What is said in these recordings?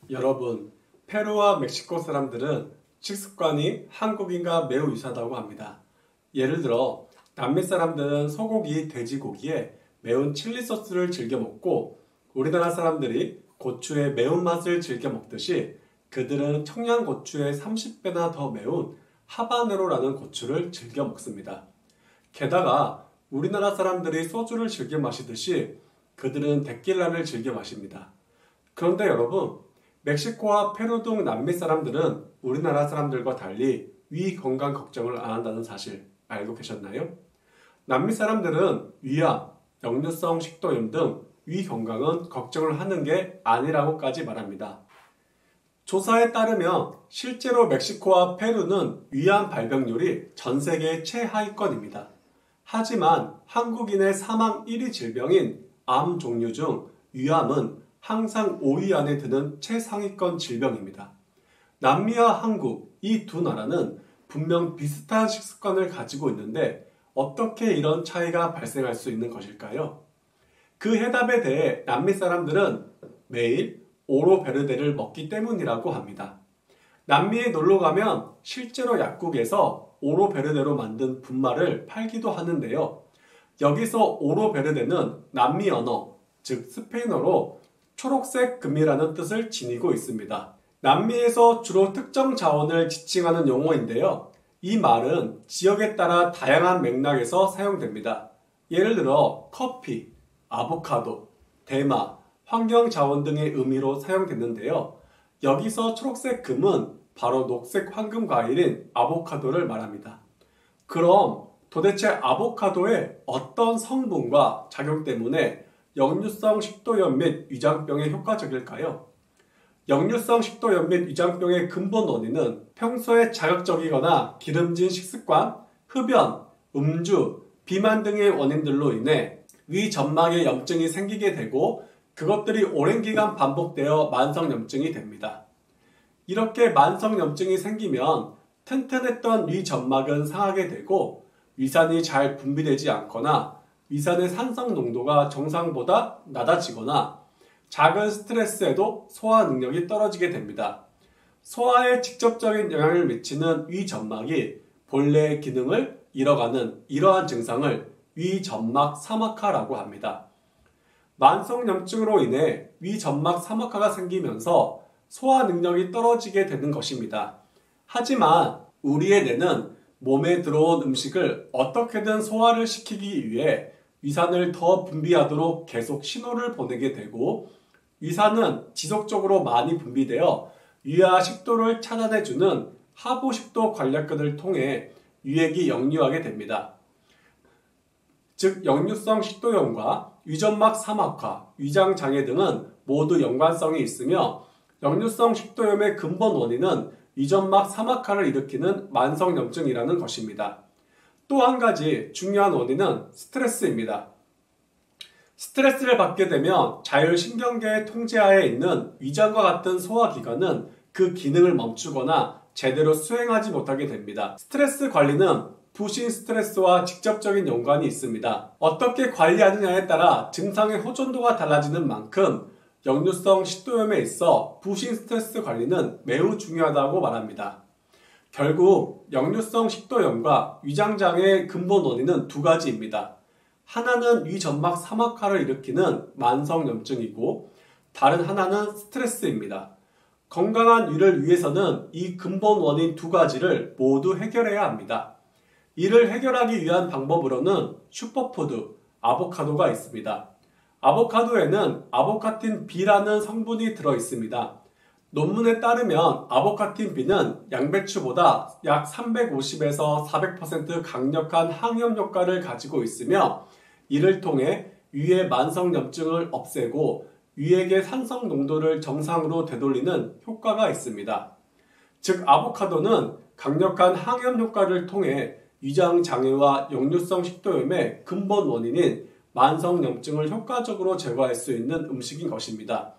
여러분, 페루와 멕시코 사람들은 식습관이 한국인과 매우 유사하다고 합니다. 예를 들어, 남미 사람들은 소고기, 돼지고기에 매운 칠리 소스를 즐겨 먹고, 우리나라 사람들이 고추의 매운맛을 즐겨 먹듯이 그들은 청양고추의 30배나 더 매운 하바네로라는 고추를 즐겨 먹습니다. 게다가 우리나라 사람들이 소주를 즐겨 마시듯이 그들은 데킬라를 즐겨 마십니다. 그런데 여러분, 멕시코와 페루 등 남미 사람들은 우리나라 사람들과 달리 위 건강 걱정을 안 한다는 사실 알고 계셨나요? 남미 사람들은 위암, 역류성 식도염 등 위 건강은 걱정을 하는 게 아니라고까지 말합니다. 조사에 따르면 실제로 멕시코와 페루는 위암 발병률이 전 세계 최하위권입니다. 하지만 한국인의 사망 1위 질병인 암 종류 중 위암은 항상 5위 안에 드는 최상위권 질병입니다. 남미와 한국, 이 두 나라는 분명 비슷한 식습관을 가지고 있는데 어떻게 이런 차이가 발생할 수 있는 것일까요? 그 해답에 대해 남미 사람들은 매일 오로베르데를 먹기 때문이라고 합니다. 남미에 놀러 가면 실제로 약국에서 오로베르데로 만든 분말을 팔기도 하는데요. 여기서 오로베르데는 남미 언어, 즉 스페인어로 초록색 금이라는 뜻을 지니고 있습니다. 남미에서 주로 특정 자원을 지칭하는 용어인데요. 이 말은 지역에 따라 다양한 맥락에서 사용됩니다. 예를 들어 커피, 아보카도, 대마, 환경자원 등의 의미로 사용됐는데요. 여기서 초록색 금은 바로 녹색 황금 과일인 아보카도를 말합니다. 그럼 도대체 아보카도의 어떤 성분과 작용 때문에 역류성 식도염 및 위장병에 효과적일까요? 역류성 식도염 및 위장병의 근본 원인은 평소에 자극적이거나 기름진 식습관, 흡연, 음주, 비만 등의 원인들로 인해 위 점막에 염증이 생기게 되고 그것들이 오랜 기간 반복되어 만성염증이 됩니다. 이렇게 만성염증이 생기면 튼튼했던 위 점막은 상하게 되고 위산이 잘 분비되지 않거나 위산의 산성 농도가 정상보다 낮아지거나 작은 스트레스에도 소화 능력이 떨어지게 됩니다. 소화에 직접적인 영향을 미치는 위 점막이 본래의 기능을 잃어가는 이러한 증상을 위점막 사막화라고 합니다. 만성염증으로 인해 위점막 사막화가 생기면서 소화 능력이 떨어지게 되는 것입니다. 하지만 우리의 뇌는 몸에 들어온 음식을 어떻게든 소화를 시키기 위해 위산을 더 분비하도록 계속 신호를 보내게 되고 위산은 지속적으로 많이 분비되어 위와 식도를 차단해주는 하부식도 관략근을 통해 위액이 역류하게 됩니다. 즉 역류성 식도염과 위점막 사막화, 위장장애 등은 모두 연관성이 있으며 역류성 식도염의 근본 원인은 위점막 사막화를 일으키는 만성염증이라는 것입니다. 또 한 가지 중요한 원인은 스트레스입니다. 스트레스를 받게 되면 자율신경계의 통제하에 있는 위장과 같은 소화기관은 그 기능을 멈추거나 제대로 수행하지 못하게 됩니다. 스트레스 관리는 부신 스트레스와 직접적인 연관이 있습니다. 어떻게 관리하느냐에 따라 증상의 호전도가 달라지는 만큼 역류성 식도염에 있어 부신 스트레스 관리는 매우 중요하다고 말합니다. 결국 역류성 식도염과 위장장애의 근본 원인은 두 가지입니다. 하나는 위점막 사막화를 일으키는 만성염증이고 다른 하나는 스트레스입니다. 건강한 위를 위해서는 이 근본 원인 두 가지를 모두 해결해야 합니다. 이를 해결하기 위한 방법으로는 슈퍼푸드, 아보카도가 있습니다. 아보카도에는 아보카틴 B라는 성분이 들어있습니다. 논문에 따르면 아보카틴 B는 양배추보다 약 350에서 400% 강력한 항염 효과를 가지고 있으며 이를 통해 위의 만성염증을 없애고 위액의 산성 농도를 정상으로 되돌리는 효과가 있습니다. 즉 아보카도는 강력한 항염 효과를 통해 위장장애와 역류성 식도염의 근본 원인인 만성염증을 효과적으로 제거할 수 있는 음식인 것입니다.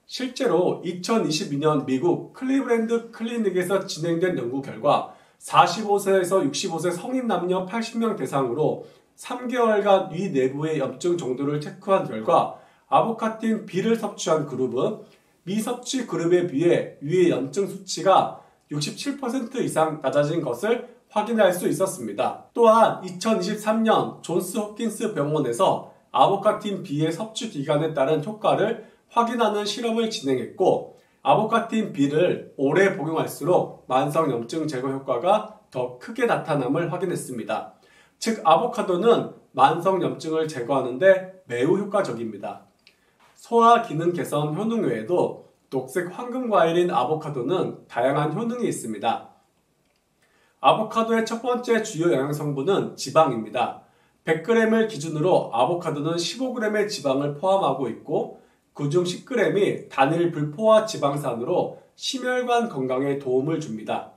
실제로 2022년 미국 클리브랜드 클리닉에서 진행된 연구 결과 45세에서 65세 성인 남녀 80명 대상으로 3개월간 위 내부의 염증 정도를 체크한 결과 아보카틴 B를 섭취한 그룹은 미섭취 그룹에 비해 위의 염증 수치가 67% 이상 낮아진 것을 확인할 수 있었습니다. 또한 2023년 존스 홉킨스 병원에서 아보카틴 B의 섭취 기간에 따른 효과를 확인하는 실험을 진행했고, 아보카틴 B를 오래 복용할수록 만성염증 제거 효과가 더 크게 나타남을 확인했습니다. 즉, 아보카도는 만성염증을 제거하는데 매우 효과적입니다. 소화 기능 개선 효능 외에도 녹색 황금 과일인 아보카도는 다양한 효능이 있습니다. 아보카도의 첫 번째 주요 영양성분은 지방입니다. 100g을 기준으로 아보카도는 15g의 지방을 포함하고 있고, 그중 10g이 단일 불포화 지방산으로 심혈관 건강에 도움을 줍니다.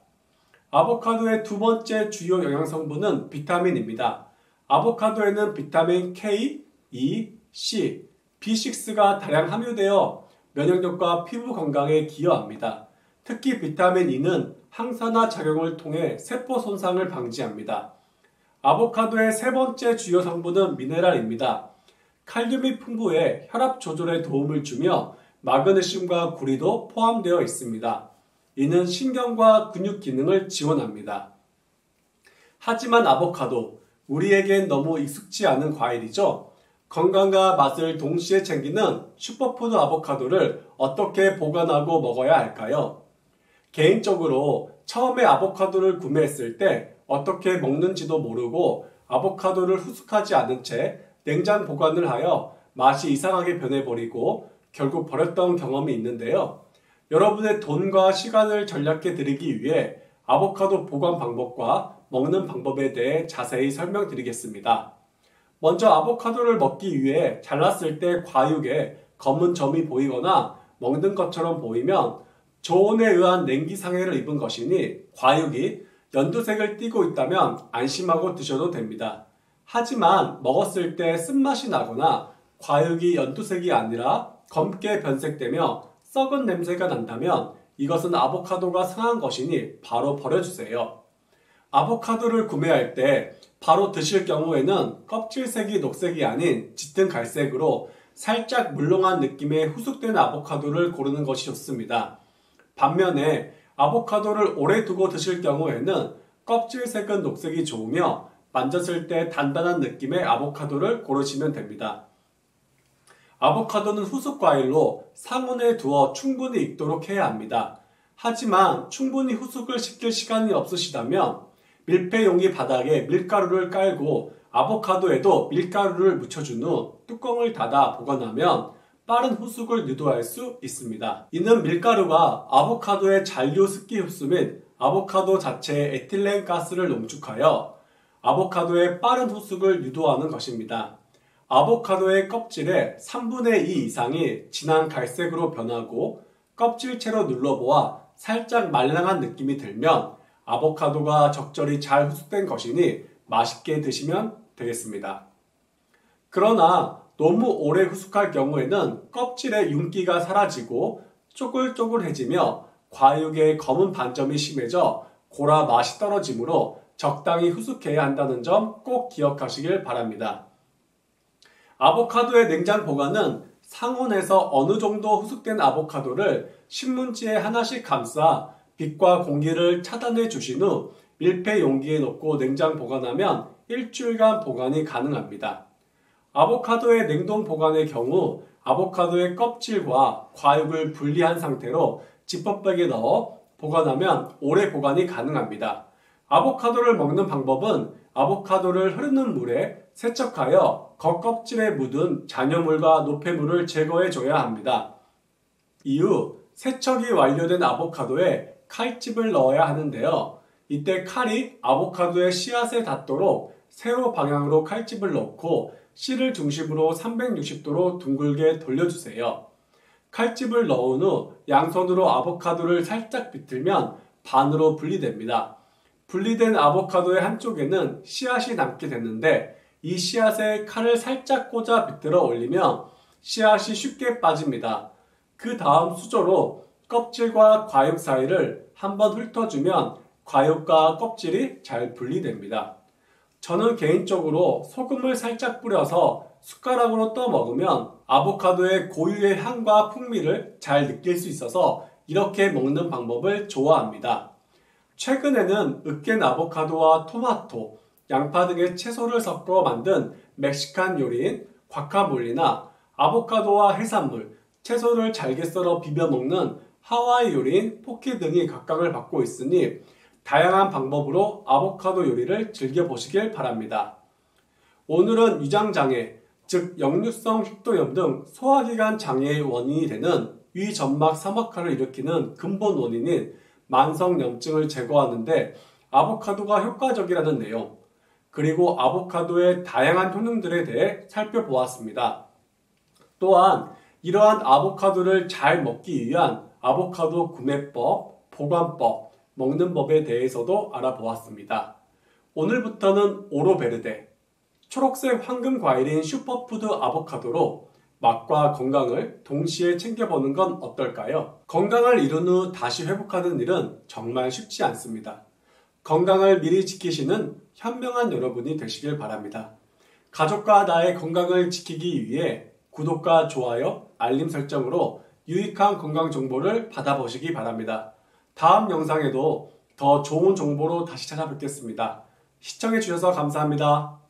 아보카도의 두 번째 주요 영양성분은 비타민입니다. 아보카도에는 비타민 K, E, C, B6가 다량 함유되어 면역력과 피부 건강에 기여합니다. 특히 비타민 E는 항산화 작용을 통해 세포 손상을 방지합니다. 아보카도의 세 번째 주요 성분은 미네랄입니다. 칼륨이 풍부해 혈압 조절에 도움을 주며 마그네슘과 구리도 포함되어 있습니다. 이는 신경과 근육 기능을 지원합니다. 하지만 아보카도, 우리에겐 너무 익숙지 않은 과일이죠. 건강과 맛을 동시에 챙기는 슈퍼푸드 아보카도를 어떻게 보관하고 먹어야 할까요? 개인적으로 처음에 아보카도를 구매했을 때 어떻게 먹는지도 모르고 아보카도를 후숙하지 않은 채 냉장 보관을 하여 맛이 이상하게 변해버리고 결국 버렸던 경험이 있는데요. 여러분의 돈과 시간을 절약해 드리기 위해 아보카도 보관 방법과 먹는 방법에 대해 자세히 설명드리겠습니다. 먼저 아보카도를 먹기 위해 잘랐을 때 과육에 검은 점이 보이거나 먹는 것처럼 보이면 저온에 의한 냉기 상해를 입은 것이니 과육이 연두색을 띠고 있다면 안심하고 드셔도 됩니다. 하지만 먹었을 때 쓴맛이 나거나 과육이 연두색이 아니라 검게 변색되며 썩은 냄새가 난다면 이것은 아보카도가 상한 것이니 바로 버려주세요. 아보카도를 구매할 때 바로 드실 경우에는 껍질색이 녹색이 아닌 짙은 갈색으로 살짝 물렁한 느낌의 후숙된 아보카도를 고르는 것이 좋습니다. 반면에 아보카도를 오래 두고 드실 경우에는 껍질색은 녹색이 좋으며 만졌을 때 단단한 느낌의 아보카도를 고르시면 됩니다. 아보카도는 후숙 과일로 상온에 두어 충분히 익도록 해야 합니다. 하지만 충분히 후숙을 시킬 시간이 없으시다면 밀폐 용기 바닥에 밀가루를 깔고 아보카도에도 밀가루를 묻혀준 후 뚜껑을 닫아 보관하면 빠른 후숙을 유도할 수 있습니다. 이는 밀가루가 아보카도의 잔류 습기 흡수 및 아보카도 자체의 에틸렌 가스를 농축하여 아보카도의 빠른 후숙을 유도하는 것입니다. 아보카도의 껍질의 3분의 2 이상이 진한 갈색으로 변하고 껍질채로 눌러보아 살짝 말랑한 느낌이 들면 아보카도가 적절히 잘 후숙된 것이니 맛있게 드시면 되겠습니다. 그러나 너무 오래 후숙할 경우에는 껍질의 윤기가 사라지고 쪼글쪼글해지며 과육의 검은 반점이 심해져 고라 맛이 떨어지므로 적당히 후숙해야 한다는 점 꼭 기억하시길 바랍니다. 아보카도의 냉장 보관은 상온에서 어느 정도 후숙된 아보카도를 신문지에 하나씩 감싸 빛과 공기를 차단해 주신 후 밀폐 용기에 넣고 냉장 보관하면 일주일간 보관이 가능합니다. 아보카도의 냉동 보관의 경우 아보카도의 껍질과 과육을 분리한 상태로 지퍼백에 넣어 보관하면 오래 보관이 가능합니다. 아보카도를 먹는 방법은 아보카도를 흐르는 물에 세척하여 겉껍질에 묻은 잔여물과 노폐물을 제거해 줘야 합니다. 이후 세척이 완료된 아보카도에 칼집을 넣어야 하는데요. 이때 칼이 아보카도의 씨앗에 닿도록 세로 방향으로 칼집을 넣고 씨를 중심으로 360도로 둥글게 돌려주세요. 칼집을 넣은 후 양손으로 아보카도를 살짝 비틀면 반으로 분리됩니다. 분리된 아보카도의 한쪽에는 씨앗이 남게 되는데 이 씨앗에 칼을 살짝 꽂아 비틀어 올리면 씨앗이 쉽게 빠집니다. 그 다음 수저로 껍질과 과육 사이를 한번 훑어주면 과육과 껍질이 잘 분리됩니다. 저는 개인적으로 소금을 살짝 뿌려서 숟가락으로 떠 먹으면 아보카도의 고유의 향과 풍미를 잘 느낄 수 있어서 이렇게 먹는 방법을 좋아합니다. 최근에는 으깬 아보카도와 토마토, 양파 등의 채소를 섞어 만든 멕시칸 요리인 과카몰리나 아보카도와 해산물, 채소를 잘게 썰어 비벼 먹는 하와이 요리인 포키 등이 각광을 받고 있으니 다양한 방법으로 아보카도 요리를 즐겨보시길 바랍니다. 오늘은 위장장애, 즉 역류성 식도염 등 소화기관 장애의 원인이 되는 위점막 사막화를 일으키는 근본 원인인 만성염증을 제거하는데 아보카도가 효과적이라는 내용, 그리고 아보카도의 다양한 효능들에 대해 살펴보았습니다. 또한 이러한 아보카도를 잘 먹기 위한 아보카도 구매법, 보관법, 먹는 법에 대해서도 알아보았습니다. 오늘부터는 오로베르데, 초록색 황금 과일인 슈퍼푸드 아보카도로 맛과 건강을 동시에 챙겨보는 건 어떨까요? 건강을 잃은 후 다시 회복하는 일은 정말 쉽지 않습니다. 건강을 미리 지키시는 현명한 여러분이 되시길 바랍니다. 가족과 나의 건강을 지키기 위해 구독과 좋아요, 알림 설정으로 유익한 건강 정보를 받아보시기 바랍니다. 다음 영상에도 더 좋은 정보로 다시 찾아뵙겠습니다. 시청해주셔서 감사합니다.